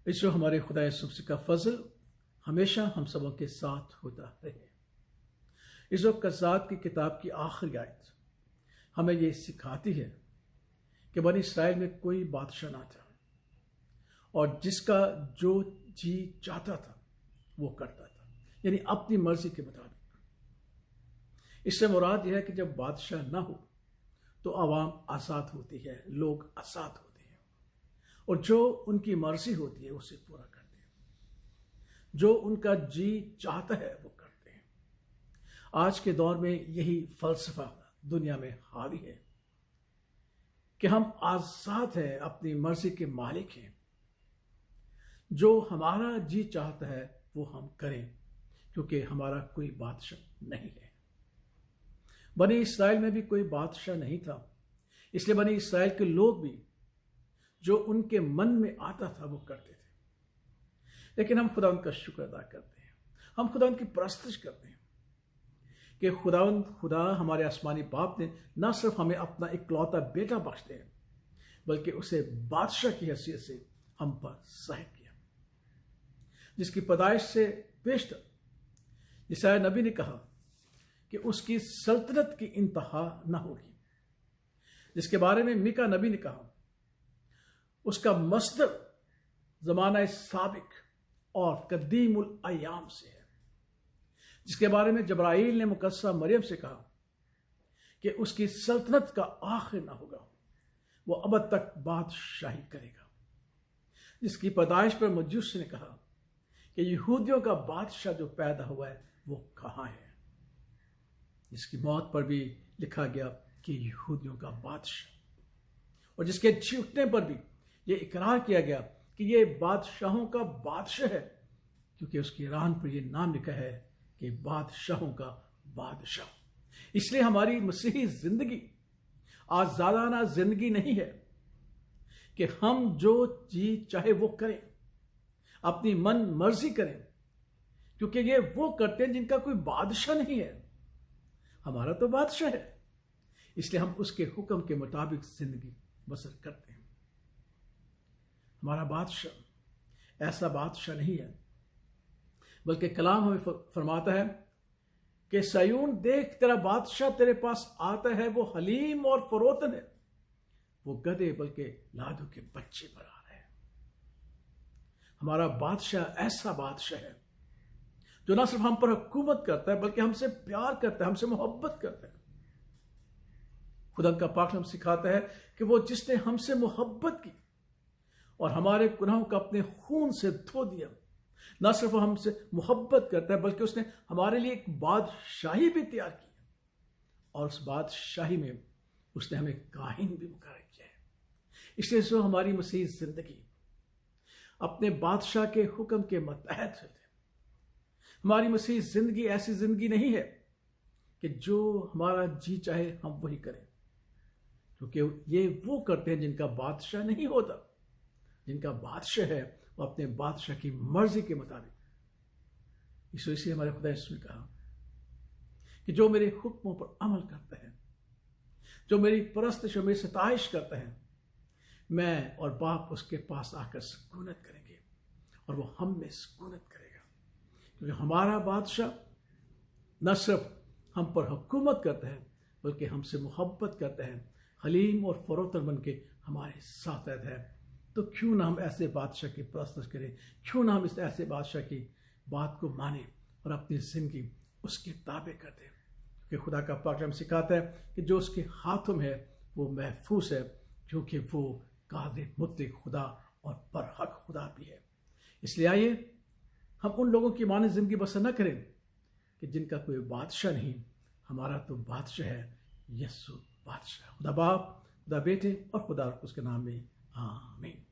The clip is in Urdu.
اس جو ہمارے خدا یسوع کا فضل ہمیشہ ہم سبوں کے ساتھ ہوتا رہے۔ اس وقت قضات کی کتاب کی آخری آیت ہمیں یہ سکھاتی ہے کہ بنی اسرائیل میں کوئی بادشاہ نہ تھا اور جس کا جو جی چاہتا تھا وہ کرتا تھا، یعنی اپنی مرضی کے مطابق۔ اس سے مراد یہ ہے کہ جب بادشاہ نہ ہو تو عوام آزاد ہوتی ہے، لوگ آزاد ہوتے ہیں اور جو ان کی مرضی ہوتی ہے اسے پورا کرتے ہیں، جو ان کا جی چاہتا ہے وہ کرتے ہیں۔ آج کے دور میں یہی فلسفہ دنیا میں حاوی ہے کہ ہم آزاد ہیں، اپنی مرضی کے مالک ہیں، جو ہمارا جی چاہتا ہے وہ ہم کریں، کیونکہ ہمارا کوئی بادشاہ نہیں ہے۔ بنی اسرائیل میں بھی کوئی بادشاہ نہیں تھا، اس لیے بنی اسرائیل کے لوگ بھی جو ان کے من میں آتا تھا وہ کرتے تھے۔ لیکن ہم خدا ان کا شکر ادا کرتے ہیں، ہم خدا ان کی پرستش کرتے ہیں کہ خدا ہمارے آسمانی باپ نے نہ صرف ہمیں اپنا اکلوتا بیٹا بخش دیا بلکہ اسے بادشاہ کی حیثیت سے ہم پر صاحب کیا، جس کی پیدائش سے بیشتر یسایا نبی نے کہا کہ اس کی سلطنت کی انتہا نہ ہوگی، جس کے بارے میں میکا نبی نے کہا اس کا مصدر زمانہ سابق اور قدیم الایام سے ہے، جس کے بارے میں جبرائیل نے مقدسہ مریم سے کہا کہ اس کی سلطنت کا آخر نہ ہوگا، وہ ابد تک بادشاہی کرے گا، جس کی پیدائش پر مجوس نے کہا کہ یہودیوں کا بادشاہ جو پیدا ہوا ہے وہ کہاں ہے، جس کی موت پر بھی لکھا گیا کہ یہودیوں کا بادشاہ، اور جس کے جی اٹھنے پر بھی یہ اقرار کیا گیا کہ یہ بادشاہوں کا بادشاہ ہے، کیونکہ اس کی ران پر یہ نام لکھا ہے کہ بادشاہوں کا بادشاہ۔ اس لیے ہماری مسیحی زندگی آزادانہ زندگی نہیں ہے کہ ہم جو جی چاہے وہ کریں، اپنی من مرضی کریں، کیونکہ یہ وہ کرتے ہیں جن کا کوئی بادشاہ نہیں ہے، ہمارا تو بادشاہ ہے، اس لیے ہم اس کے حکم کے مطابق زندگی بسر کرتے ہیں۔ ہمارا بادشاہ ایسا بادشاہ نہیں ہے، بلکہ کلام ہمیں فرماتا ہے کہ سیون دیکھ تیرا بادشاہ تیرے پاس آتا ہے، وہ حلیم اور فروتن ہے، وہ گدھے بلکہ لادو کے بچے پر آ رہے ہیں۔ ہمارا بادشاہ ایسا بادشاہ ہے جو نہ صرف ہم پر حکومت کرتا ہے بلکہ ہم سے پیار کرتا ہے، ہم سے محبت کرتا ہے۔ خدا کا پاک کلام سکھاتا ہے کہ وہ جس نے ہم سے محبت کی اور ہمارے گناہوں کا اپنے خون سے دھو دیا، نہ صرف وہ ہم سے محبت کرتا ہے بلکہ اس نے ہمارے لیے ایک بادشاہی بھی تیار کی ہے، اور اس بادشاہی میں اس نے ہمیں کاہن بھی مقرر کیا ہے۔ اس لیے جو ہماری مسیحی زندگی اپنے بادشاہ کے حکم کے متحد ہوتے، ہماری مسیحی زندگی ایسی زندگی نہیں ہے کہ جو ہمارا جی چاہے ہم وہی کریں، کیونکہ یہ وہ کرتے ہیں جن کا بادشاہ نہیں ہوتا، جن کا بادشاہ ہے وہ اپنے بادشاہ کی مرضی کے مطابق۔ اس وجہ سے ہمارے خدا یسوع نے کہا کہ جو میرے حکموں پر عمل کرتا ہے، جو میری پرستش اور میری ستائش کرتا ہے، میں اور باپ اس کے پاس آ کر سکونت کریں گے اور وہ ہم میں سکونت کرے گا، کیونکہ ہمارا بادشاہ نہ صرف ہم پر حکومت کرتا ہے بلکہ ہم سے محبت کرتا ہے، حلیم اور فروتن بن کے ہمارے ساتھ رہتا ہے۔ تو کیوں نہ ہم ایسے بادشاہ کی پرستش کریں، کیوں نہ ہم اس ایسے بادشاہ کی بات کو مانیں اور اپنی زندگی اس کے تابع کر دیں، کیونکہ خدا کا پاک کلام سکھاتا ہے کہ جو اس کے ہاتھوں میں ہے وہ محفوظ ہے، کیونکہ وہ قادر مطلق خدا اور برحق خدا بھی ہے۔ اس لیے آئیے ہم ان لوگوں کی مانند زندگی بسر نہ کریں کہ جن کا کوئی بادشاہ نہیں، ہمارا تو بادشاہ ہے یسوع بادشاہ، خدا باپ، خدا بیٹے اور خدا اس کے نام میں آمین۔